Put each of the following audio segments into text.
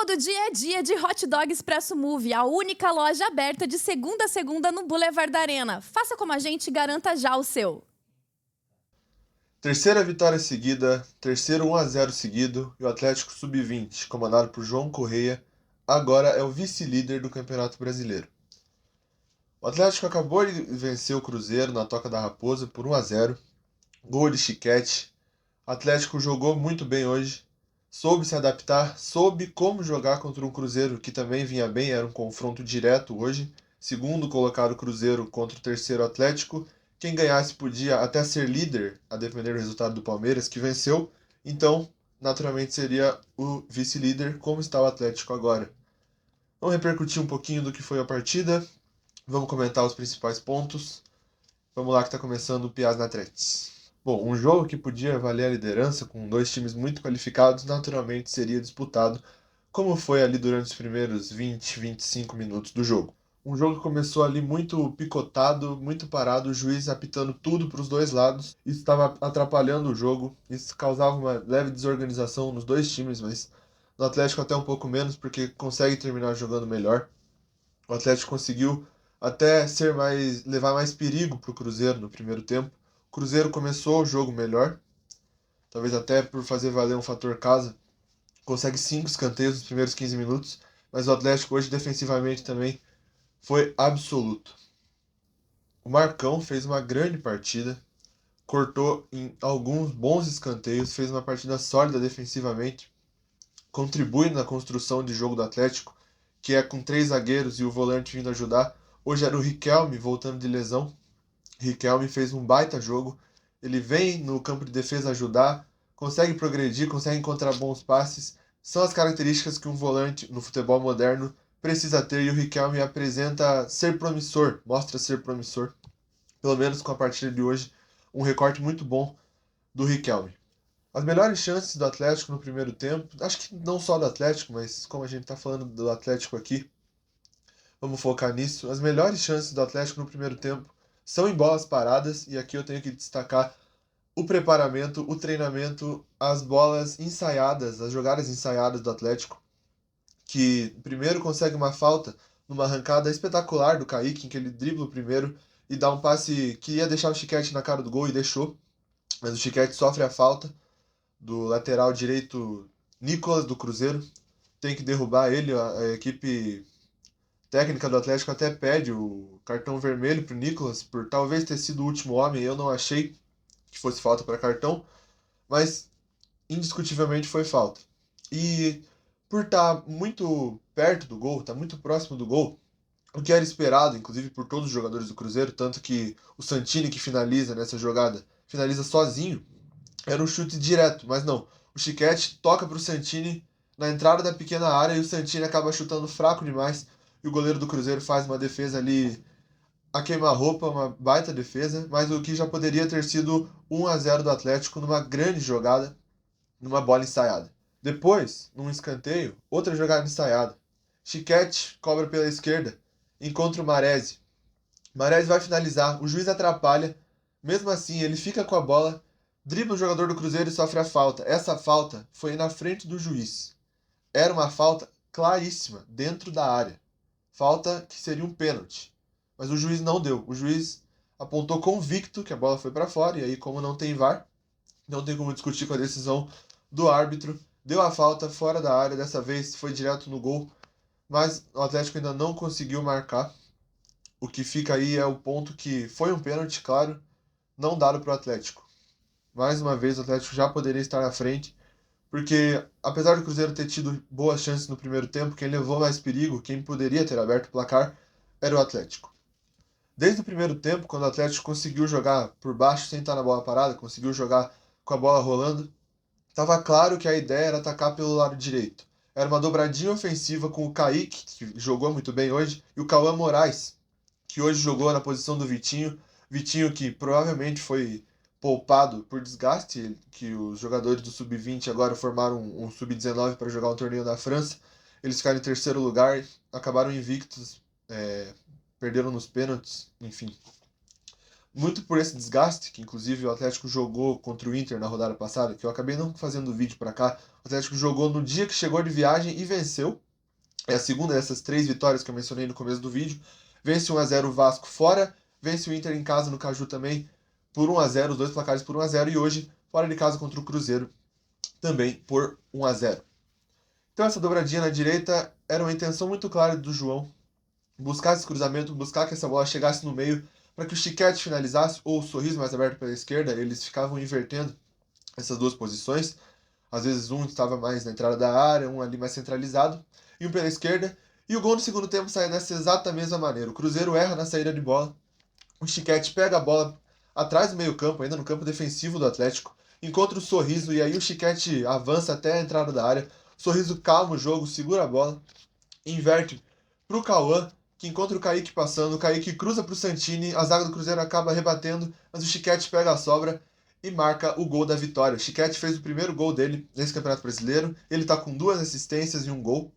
Todo dia é dia de Hot Dog Expresso Movie, a única loja aberta de segunda a segunda no Boulevard da Arena. Faça como a gente e garanta já o seu. Terceira vitória seguida, terceiro 1-0 seguido, e o Atlético Sub-20, comandado por João Correia, agora é o vice-líder do Campeonato Brasileiro. O Atlético acabou de vencer o Cruzeiro na Toca da Raposa por 1-0, gol de Chiquete. O Atlético jogou muito bem hoje, soube se adaptar, soube como jogar contra um Cruzeiro que também vinha bem, era um confronto direto hoje. Segundo colocado Cruzeiro contra o terceiro Atlético, quem ganhasse podia até ser líder, a depender do resultado do Palmeiras, que venceu. Então, naturalmente seria o vice-líder, como está o Atlético agora. Vamos repercutir um pouquinho do que foi a partida. Vamos comentar os principais pontos. Vamos lá que está começando o Piaz na Tretes. Bom, um jogo que podia valer a liderança com dois times muito qualificados, naturalmente seria disputado, como foi ali durante os primeiros 20, 25 minutos do jogo. Um jogo que começou ali muito picotado, muito parado, o juiz apitando tudo para os dois lados. Isso estava atrapalhando o jogo, isso causava uma leve desorganização nos dois times, mas no Atlético até um pouco menos, porque consegue terminar jogando melhor. O Atlético conseguiu até levar mais perigo para o Cruzeiro no primeiro tempo. O Cruzeiro começou o jogo melhor, talvez até por fazer valer um fator casa. Consegue 5 escanteios nos primeiros 15 minutos, mas o Atlético hoje defensivamente também foi absoluto. O Marcão fez uma grande partida, cortou em alguns bons escanteios, fez uma partida sólida defensivamente, contribui na construção de jogo do Atlético, que é com três zagueiros e o volante vindo ajudar. Hoje era o Riquelme voltando de lesão. Riquelme fez um baita jogo. Ele vem no campo de defesa ajudar, consegue progredir, consegue encontrar bons passes. São as características que um volante no futebol moderno precisa ter e o Riquelme apresenta ser promissor, mostra ser promissor. Pelo menos com a partida de hoje, um recorte muito bom do Riquelme. As melhores chances do Atlético no primeiro tempo, acho que não só do Atlético, mas como a gente está falando do Atlético aqui, vamos focar nisso. As melhores chances do Atlético no primeiro tempo são em bolas paradas, e aqui eu tenho que destacar o preparamento, o treinamento, as bolas ensaiadas, as jogadas ensaiadas do Atlético, que primeiro consegue uma falta numa arrancada espetacular do Kaique, em que ele dribla o primeiro e dá um passe que ia deixar o Chiquete na cara do gol e deixou, mas o Chiquete sofre a falta do lateral direito Nicolas do Cruzeiro, tem que derrubar ele, a equipe técnica do Atlético até pede o cartão vermelho pro Nicolas, por talvez ter sido o último homem, eu não achei que fosse falta para cartão, mas indiscutivelmente foi falta. E por estar muito perto do gol, estar muito próximo do gol, o que era esperado, inclusive por todos os jogadores do Cruzeiro, tanto que o Santini que finaliza nessa jogada, finaliza sozinho, era um chute direto, mas não. O Chiquete toca para o Santini na entrada da pequena área e o Santini acaba chutando fraco demais. E o goleiro do Cruzeiro faz uma defesa ali a queima-roupa, uma baita defesa, mas o que já poderia ter sido 1-0 do Atlético numa grande jogada, numa bola ensaiada. Depois, num escanteio, outra jogada ensaiada. Chiquete cobra pela esquerda, encontra o Maresi. Maresi vai finalizar, o juiz atrapalha, mesmo assim ele fica com a bola, dribla o jogador do Cruzeiro e sofre a falta. Essa falta foi na frente do juiz. Era uma falta claríssima, dentro da área. Falta que seria um pênalti. Mas o juiz não deu. O juiz apontou convicto que a bola foi para fora, e aí, como não tem VAR, não tem como discutir com a decisão do árbitro. Deu a falta fora da área, dessa vez foi direto no gol, mas o Atlético ainda não conseguiu marcar. O que fica aí é o ponto que foi um pênalti, claro, não dado para o Atlético. Mais uma vez, o Atlético já poderia estar na frente, porque apesar do Cruzeiro ter tido boas chances no primeiro tempo, quem levou mais perigo, quem poderia ter aberto o placar, era o Atlético. Desde o primeiro tempo, quando o Atlético conseguiu jogar por baixo sem estar na bola parada, conseguiu jogar com a bola rolando, estava claro que a ideia era atacar pelo lado direito. Era uma dobradinha ofensiva com o Kaique, que jogou muito bem hoje, e o Cauã Moraes, que hoje jogou na posição do Vitinho. Vitinho que provavelmente foi poupado por desgaste, que os jogadores do Sub-20 agora formaram um Sub-19 para jogar um torneio na França. Eles ficaram em terceiro lugar, acabaram invictos, perderam nos pênaltis, enfim. muito por esse desgaste, que inclusive o Atlético jogou contra o Inter na rodada passada, que eu acabei não fazendo vídeo para cá. O Atlético jogou no dia que chegou de viagem e venceu. É a segunda dessas 3 vitórias que eu mencionei no começo do vídeo. Vence 1-0 o Vasco fora, vence o Inter em casa no Caju também por 1-0, os dois placares por 1-0, e hoje fora de casa contra o Cruzeiro também por 1-0. Então essa dobradinha na direita era uma intenção muito clara do João, buscar esse cruzamento, buscar que essa bola chegasse no meio para que o Chiquete finalizasse, ou o Sorriso mais aberto pela esquerda. Eles ficavam invertendo essas duas posições. Às vezes um estava mais na entrada da área, um ali mais centralizado, e um pela esquerda. E o gol no segundo tempo sai dessa exata mesma maneira. O Cruzeiro erra na saída de bola, o Chiquete pega a bola atrás do meio campo, ainda no campo defensivo do Atlético, encontra o Sorriso, e aí o Chiquete avança até a entrada da área. O Sorriso calma o jogo, segura a bola, inverte pro Cauã, que encontra o Kaique passando, o Kaique cruza pro Santini, a zaga do Cruzeiro acaba rebatendo, mas o Chiquete pega a sobra e marca o gol da vitória. O Chiquete fez o primeiro gol dele nesse Campeonato Brasileiro, ele tá com 2 assistências e um gol.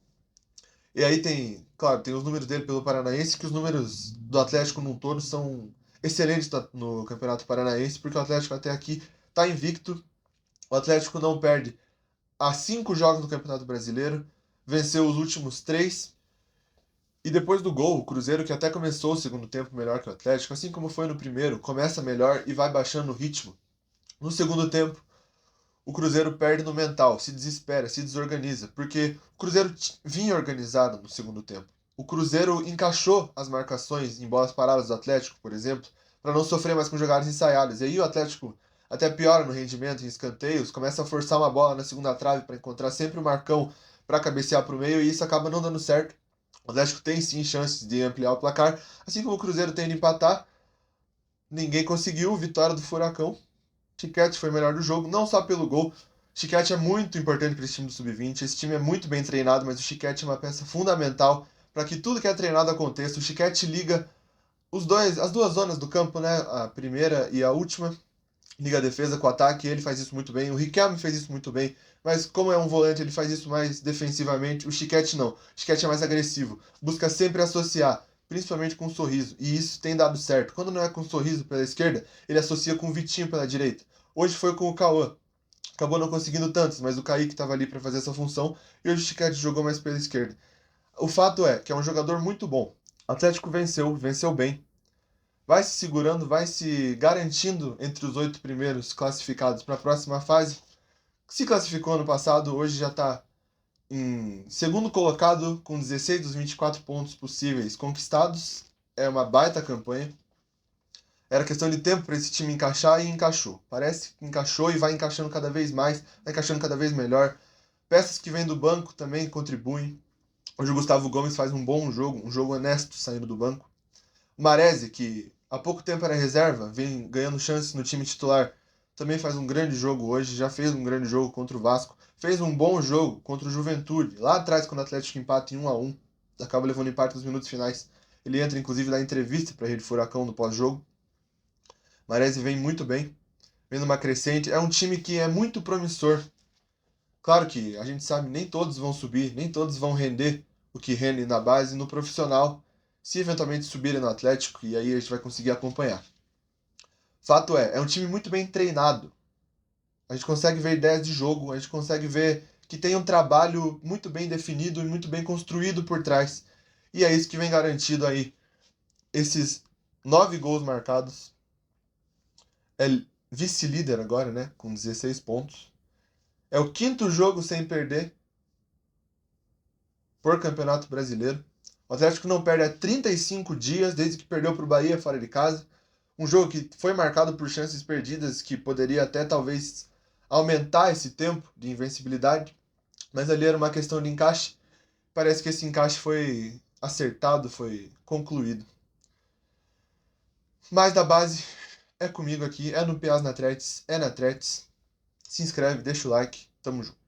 E aí tem, claro, tem os números dele pelo Paranaense, que os números do Atlético num todo são excelentes no Campeonato Paranaense, porque o Atlético até aqui tá invicto. O Atlético não perde há 5 jogos no Campeonato Brasileiro, venceu os últimos 3. E depois do gol, o Cruzeiro, que até começou o segundo tempo melhor que o Atlético, assim como foi no primeiro, começa melhor e vai baixando o ritmo. No segundo tempo, o Cruzeiro perde no mental, se desespera, se desorganiza, porque o Cruzeiro vinha organizado no segundo tempo. O Cruzeiro encaixou as marcações em bolas paradas do Atlético, por exemplo, para não sofrer mais com jogadas ensaiadas. E aí o Atlético até piora no rendimento em escanteios, começa a forçar uma bola na segunda trave para encontrar sempre o Marcão para cabecear para o meio, e isso acaba não dando certo. O Atlético tem sim chances de ampliar o placar, assim como o Cruzeiro tem de empatar. Ninguém conseguiu, vitória do Furacão. Chiquete foi o melhor do jogo, não só pelo gol. Chiquete é muito importante para esse time do Sub-20. Esse time é muito bem treinado, mas o Chiquete é uma peça fundamental para que tudo que é treinado aconteça. O Chiquete liga as duas zonas do campo, né? A primeira e a última. Liga a defesa com o ataque, ele faz isso muito bem. O Riquelme fez isso muito bem, mas como é um volante, ele faz isso mais defensivamente. O Chiquete não. O Chiquete é mais agressivo, busca sempre associar, principalmente com o Sorriso, e isso tem dado certo. Quando não é com o Sorriso pela esquerda, ele associa com o Vitinho pela direita. Hoje foi com o Cauã. Acabou não conseguindo tantos, mas o Kaique estava ali para fazer essa função, e hoje o Chiquete jogou mais pela esquerda. O fato é que é um jogador muito bom. O Atlético venceu, venceu bem, vai se segurando, vai se garantindo entre os 8 primeiros classificados para a próxima fase. Se classificou ano passado, hoje já está em segundo colocado com 16 dos 24 pontos possíveis conquistados. É uma baita campanha. Era questão de tempo para esse time encaixar, e encaixou. Parece que encaixou e vai encaixando cada vez mais, vai encaixando cada vez melhor. Peças que vêm do banco também contribuem. Hoje o Gustavo Gomes faz um bom jogo, um jogo honesto saindo do banco. O Maresi, que há pouco tempo era reserva, vem ganhando chances no time titular, também faz um grande jogo hoje, já fez um grande jogo contra o Vasco, fez um bom jogo contra o Juventude, lá atrás quando o Atlético empata em 1-1, acaba levando empate nos minutos finais. Ele entra inclusive na entrevista para a Rede Furacão no pós-jogo. Maresi vem muito bem, vem numa crescente, é um time que é muito promissor. Claro que a gente sabe, nem todos vão subir, nem todos vão render o que rende na base no profissional, se eventualmente subirem no Atlético, e aí a gente vai conseguir acompanhar. Fato é um time muito bem treinado. A gente consegue ver ideias de jogo, a gente consegue ver que tem um trabalho muito bem definido e muito bem construído por trás. E é isso que vem garantido aí. Esses 9 gols marcados. É vice-líder agora, né? Com 16 pontos. É o 5º jogo sem perder por Campeonato Brasileiro. O Atlético não perde há 35 dias, desde que perdeu para o Bahia fora de casa. Um jogo que foi marcado por chances perdidas, que poderia até talvez aumentar esse tempo de invencibilidade. Mas ali era uma questão de encaixe. Parece que esse encaixe foi acertado, foi concluído. Mais da base é comigo aqui, é no Piás na Tretes, é na Tretes. Se inscreve, deixa o like, tamo junto.